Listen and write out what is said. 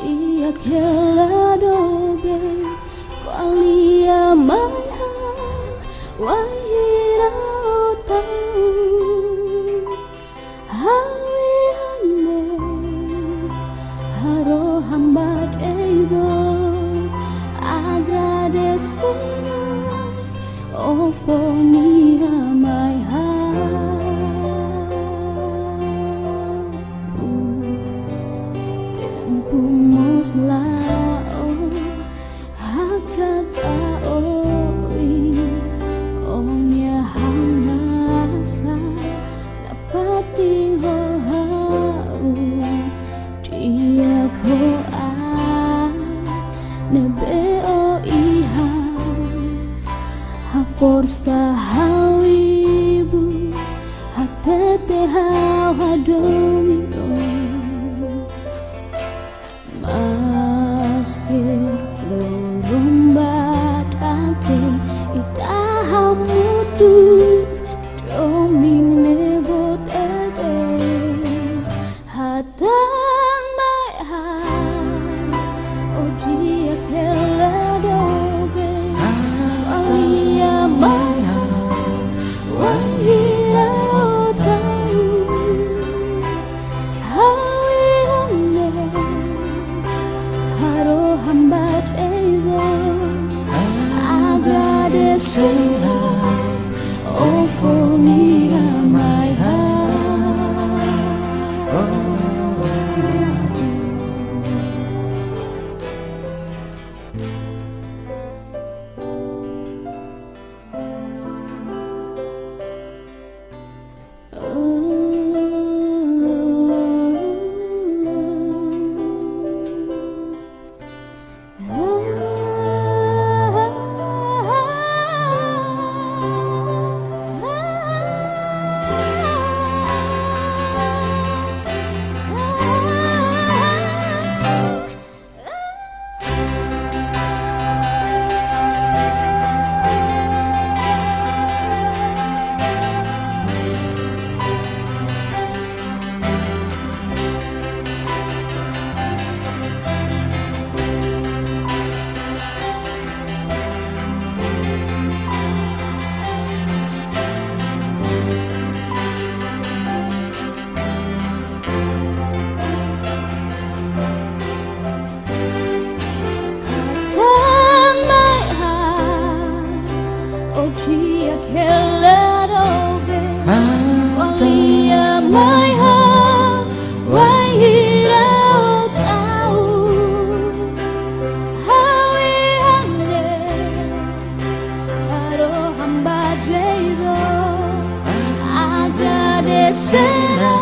Diak, hela, Doben, wahira, hotu, hawiane, haro hambat ego, agradecer, ofonia my tempumos lao, hakata ori, onya hamasa, nafatin hau, diak nebe iha, haforsa hawibu, hatete hadomino. Maskir lombat ake itahamutu doming nebot edes hatang maiha odia kela dobe walia maiha wahira otau hawiane haro hambat ego agradecer ofonia my Diak, hela, Doben, walia maiha, wahira otau, hawiane, haro hamba jego, agradecer.